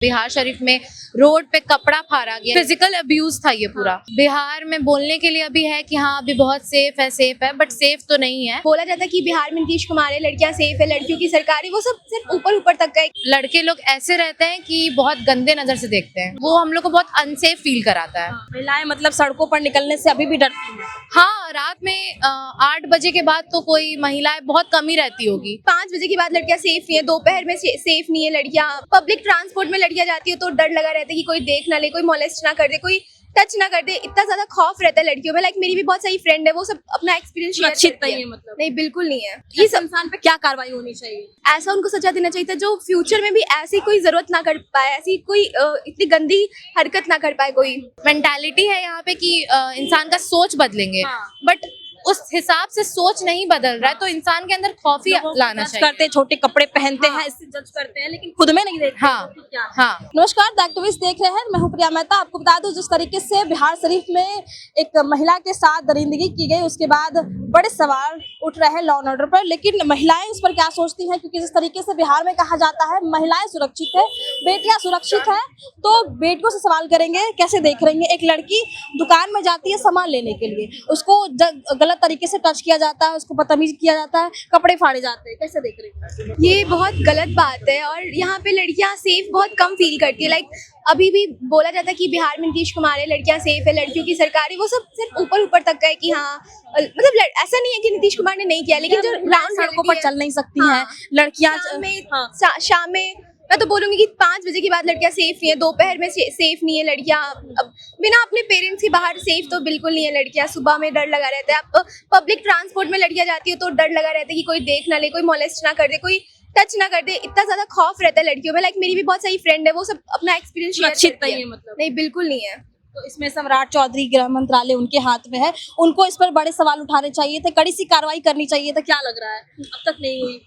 बिहार शरीफ में रोड पे कपड़ा फाड़ा गया, फिजिकल अब्यूज था ये पूरा। बिहार में बोलने के लिए अभी है कि हाँ अभी बहुत सेफ है, बट सेफ तो नहीं है। बोला जाता है कि बिहार में नीतीश कुमार है, लड़कियां सेफ है, लड़कियों की सरकार है, वो सब सिर्फ ऊपर ऊपर तक का है। लड़के लोग ऐसे रहते हैं कि बहुत गंदे नजर से देखते हैं, वो हम लोग को बहुत अनसेफ फील कराता है। महिलाएं मतलब सड़कों पर निकलने से अभी भी डरती हैं। हाँ, रात में 8 बजे के बाद तो कोई महिलाएं बहुत कम ही रहती होगी। 5 बजे के बाद लड़कियां सेफ नहीं है, दोपहर में सेफ नहीं है लड़कियां। पब्लिक ट्रांसपोर्ट में लड़कियां जाती है तो डर लगा रहता है कि कोई देख ना ले, कोई मोलेस्ट ना कर दे, कोई टच ना कर दे। इतना ज्यादा खौफ रहता है लड़कियों में। लाइक मेरी भी बहुत सारी फ्रेंड है, वो सब अपना एक्सपीरियंस सुरक्षित नहीं है मतलब। नहीं, बिल्कुल नहीं है। ये इंसान पे क्या कार्रवाई होनी चाहिए? ऐसा उनको सजा देना चाहिए था जो फ्यूचर में भी ऐसी कोई जरूरत ना कर पाए, ऐसी कोई इतनी गंदी हरकत ना कर पाए। कोई मेंटालिटी है यहाँ पे कि इंसान का सोच बदलेंगे, हाँ। बट उस हिसाब से सोच नहीं बदल रहा है, तो इंसान के अंदर खौफ ही लाना जज चाहिए। करते हैं, छोटे कपड़े पहनते हैं, इससे जज करते हैं, लेकिन खुद में नहीं देखते। हाँ, कि क्या है। हाँ। नमस्कार, द एक्टिविस्ट देख रहे हैं, मैं हूं प्रिया मेहता। आपको बता दूं जिस तरीके से बिहार शरीफ में एक महिला के साथ दरिंदगी की गई, उसके बाद बड़े सवाल उठ रहे हैं लॉ एंड ऑर्डर पर, लेकिन महिलाएं उस पर क्या सोचती हैं? क्योंकि जिस तरीके से बिहार में कहा जाता है महिलाएं सुरक्षित है, बेटियां सुरक्षित है, तो बेटियों से सवाल करेंगे कैसे देख रही है। एक लड़की दुकान में जाती है सामान लेने के लिए, उसको गलत तरीके से टच किया जाता है, उसको बदतमीज किया जाता है, कपड़े फाड़े जाते हैं, कैसे देख रही है? ये बहुत गलत बात है और यहाँ पे लड़कियाँ सेफ बहुत कम फील करती है। लाइक अभी भी बोला जाता है कि बिहार में नीतीश कुमार है, लड़कियां सेफ है, लड़कियों की सरकार है, वो सब सिर्फ ऊपर ऊपर तक का है कि हाँ मतलब ऐसा नहीं है कि नीतीश कुमार ने नहीं किया, लेकिन जो ग्राउंड सड़कों पर चल नहीं सकती हैं लड़कियां। शाम में मैं तो बोलूंगी कि 5 बजे के बाद लड़कियां सेफ नहीं है, दोपहर में सेफ नहीं है लड़कियां। बिना अपने पेरेंट्स के बाहर सेफ तो बिल्कुल नहीं है लड़कियां। सुबह में डर लगा रहता है। अब पब्लिक ट्रांसपोर्ट में लड़कियां जाती है तो डर लगा रहता है कि कोई देख ना ले, कोई मोलेस्ट ना कर दे, कोई टच ना कर दे। इतना ज्यादा खौफ रहता है लड़कियों में। लाइक मेरी भी बहुत सारी फ्रेंड है, वो सब अपना एक्सपीरियंस सुरक्षित नहीं है मतलब। नहीं, बिल्कुल नहीं है। तो इसमें सम्राट चौधरी गृह मंत्रालय उनके हाथ में है, उनको इस पर बड़े सवाल उठाने चाहिए थे, कड़ी सी कार्रवाई करनी चाहिए था। क्या लग रहा है अब तक नहीं हुई?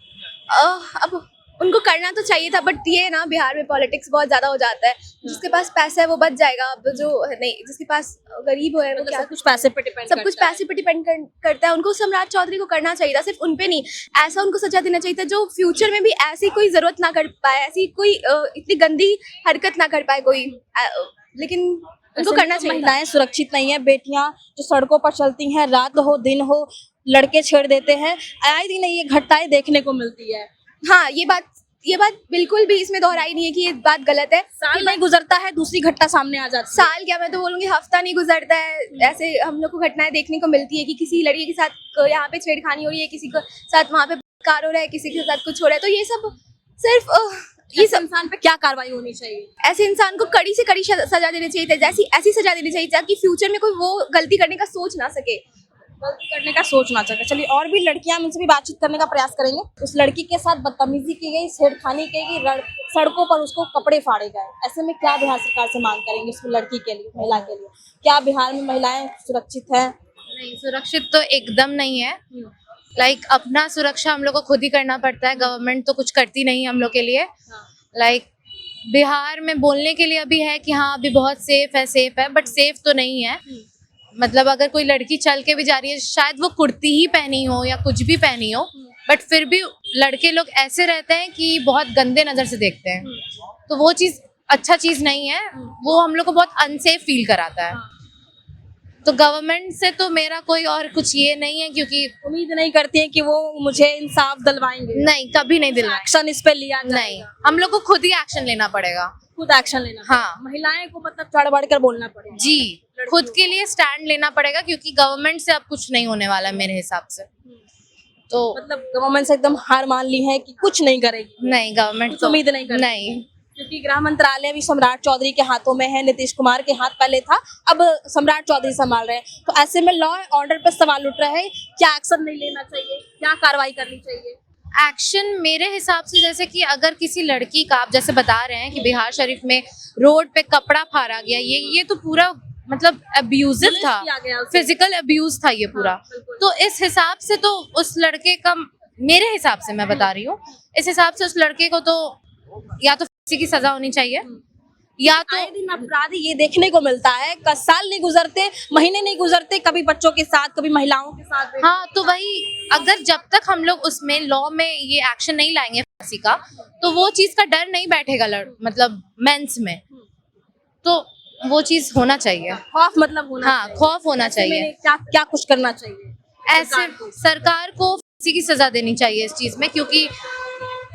अब उनको करना तो चाहिए था, बट ये ना बिहार में पॉलिटिक्स बहुत ज्यादा हो जाता है। जिसके पास पैसा है वो बच जाएगा, अब जो नहीं, जिसके पास गरीब है वो क्या, सब कुछ पैसे पे डिपेंड सब कुछ पैसे पे डिपेंड करता है। उनको सम्राट चौधरी को करना चाहिए था, सिर्फ उनपे नहीं। ऐसा उनको सजा देना चाहिए था जो फ्यूचर में भी ऐसी कोई जरूरत ना कर पाए, ऐसी कोई इतनी गंदी हरकत ना कर पाए कोई। लेकिन उनको करना चाहिए। महिलाएं सुरक्षित नहीं है, बेटियां जो सड़कों पर चलती हैं, रात हो दिन हो लड़के छेड़ देते हैं, आए दिन ये घटनाएं देखने को मिलती है। हाँ, ये बात बिल्कुल भी इसमें दोहराई नहीं है कि ये बात गलत है। साल नहीं गुजरता है दूसरी घटना सामने आ जाती है। साल क्या, मैं तो बोलूंगी हफ्ता नहीं गुजरता है, ऐसे हम लोग को घटनाएं देखने को मिलती है कि किसी लड़की के साथ यहाँ पे छेड़खानी हो रही है, किसी के साथ वहाँ पे कार हो रहा है, किसी के साथ कुछ हो रहा है। तो ये सब सिर्फ ये इंसान पे क्या कार्रवाई होनी चाहिए? ऐसे इंसान को कड़ी से कड़ी सजा देनी चाहिए थी, ऐसी सजा देनी चाहिए ताकि फ्यूचर में कोई वो गलती करने का सोच ना सके। गलती करने का सोचना चाहिए। चलिए, और भी लड़कियां उनसे भी बातचीत करने का प्रयास करेंगे। उस लड़की के साथ बदतमीजी की गई, छेड़खानी की गई, सड़कों पर उसको कपड़े फाड़े गए। ऐसे में क्या बिहार सरकार से मांग करेंगे उस लड़की के लिए, महिला के लिए? क्या बिहार में महिलाएं सुरक्षित है? नहीं, सुरक्षित तो एकदम नहीं है। लाइक अपना सुरक्षा हम लोग को खुद ही करना पड़ता है, गवर्नमेंट तो कुछ करती नहीं हम लोग के लिए। लाइक बिहार में बोलने के लिए अभी है कि हाँ अभी बहुत सेफ है, बट सेफ तो नहीं है। मतलब अगर कोई लड़की चल के भी जा रही है, शायद वो कुर्ती ही पहनी हो या कुछ भी पहनी हो, बट फिर भी लड़के लोग ऐसे रहते हैं कि बहुत गंदे नजर से देखते हैं, तो वो चीज अच्छा चीज नहीं है, वो हम लोग को बहुत अनसेफ फील कराता है। तो गवर्नमेंट से तो मेरा कोई और कुछ ये नहीं है, क्योंकि उम्मीद नहीं करती है कि वो मुझे इंसाफ दिलवाएंगे। नहीं, कभी नहीं दिलवाएंगे। एक्शन इस पे लिया जाएगा। नहीं, हम लोग को खुद ही एक्शन लेना पड़ेगा, खुद एक्शन लेना। हाँ। महिलाएं को मतलब चढ़ बढ़ कर बोलना पड़ेगा। जी, खुद के लिए स्टैंड लेना पड़ेगा, क्योंकि गवर्नमेंट से अब कुछ नहीं होने वाला मेरे हिसाब से। तो मतलब गवर्नमेंट से एकदम हार मान ली है कि कुछ नहीं करेगी? नहीं, गवर्नमेंट तो उम्मीद नहीं करती। नहीं, क्योंकि गृह मंत्रालय भी सम्राट चौधरी के हाथों में है, नीतीश कुमार के हाथ पहले था, अब सम्राट चौधरी संभाल रहे हैं। तो ऐसे में लॉ एंड ऑर्डर पे सवाल उठ रहे हैं, क्या एक्शन नहीं लेना चाहिए, क्या कार्रवाई करनी चाहिए? एक्शन मेरे हिसाब से, जैसे कि अगर किसी लड़की का, आप जैसे बता रहे हैं कि बिहार शरीफ में रोड पे कपड़ा फाड़ा गया, ये तो पूरा मतलब अब्यूजिव था, फिजिकल अब्यूज था ये पूरा। तो इस हिसाब से तो उस लड़के का, मेरे हिसाब से मैं बता रही हूँ, इस हिसाब से उस लड़के को तो या तो फांसी की सजा होनी चाहिए, या तो आए दिन अपराधी ये देखने को मिलता है, साल नहीं गुजरते, महीने नहीं गुजरते, कभी बच्चों के साथ, कभी महिलाओं के साथ। हाँ, तो वही अगर जब तक हम लोग उसमें लॉ में ये एक्शन नहीं लाएंगे फांसी का, तो वो चीज का डर नहीं बैठेगा मतलब मेंस में, तो वो चीज होना चाहिए। खौफ मतलब होना हाँ, खौफ होना चाहिए। क्या क्या कुछ करना चाहिए ऐसे सरकार को फांसी की सजा देनी चाहिए इस चीज में, क्योंकि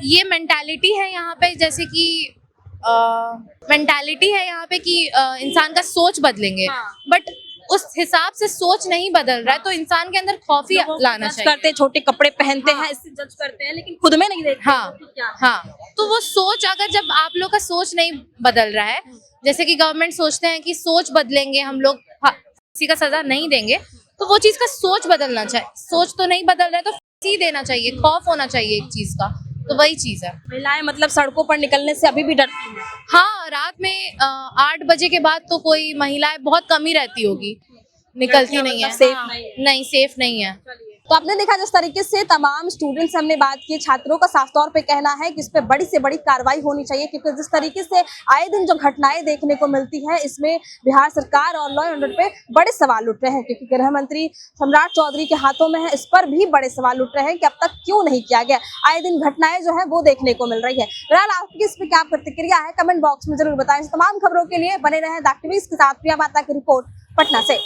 ये मेंटालिटी है यहाँ पे, जैसे कि मेंटालिटी है यहाँ पे कि इंसान का सोच बदलेंगे, हाँ। बट उस हिसाब से सोच नहीं बदल रहा है, तो इंसान के अंदर खौफ ही लाना चाहिए। करते छोटे कपड़े पहनते हैं, इससे जज करते हैं, लेकिन खुद में नहीं देखते। हाँ हाँ, तो वो सोच, अगर जब आप लोग का सोच नहीं बदल रहा है, जैसे कि गवर्नमेंट सोचते हैं कि सोच बदलेंगे हम लोग, फांसी का सजा नहीं देंगे, तो वो चीज का सोच बदलना चाहिए। सोच तो नहीं बदल रहा है, तो फांसी देना चाहिए, खौफ होना चाहिए एक चीज का, तो वही चीज है। महिलाएं मतलब सड़कों पर निकलने से अभी भी डरती हैं। हाँ, रात में 8 बजे के बाद तो कोई महिलाएं बहुत कम ही रहती होगी, निकलती नहीं है। सेफ हाँ, नहीं है। नहीं, सेफ नहीं है। तो आपने देखा जिस तरीके से तमाम स्टूडेंट्स से हमने बात की, छात्रों का साफ तौर पे कहना है कि इस पे बड़ी से बड़ी कार्रवाई होनी चाहिए, क्योंकि जिस तरीके से आए दिन जो घटनाएं देखने को मिलती हैं, इसमें बिहार सरकार और लॉ एंड ऑर्डर पे बड़े सवाल उठ रहे हैं, क्योंकि गृह मंत्री सम्राट चौधरी के हाथों में है, इस पर भी बड़े सवाल उठ रहे हैं कि अब तक क्यों नहीं किया गया। आए दिन घटनाएं जो है वो देखने को मिल रही है। बहरहाल आपकी इस पे क्या प्रतिक्रिया है, कमेंट बॉक्स में जरूर बताएं। तमाम खबरों के लिए बने रहें द एक्टिविस्ट के साथ। प्रिया माता की रिपोर्ट पटना से।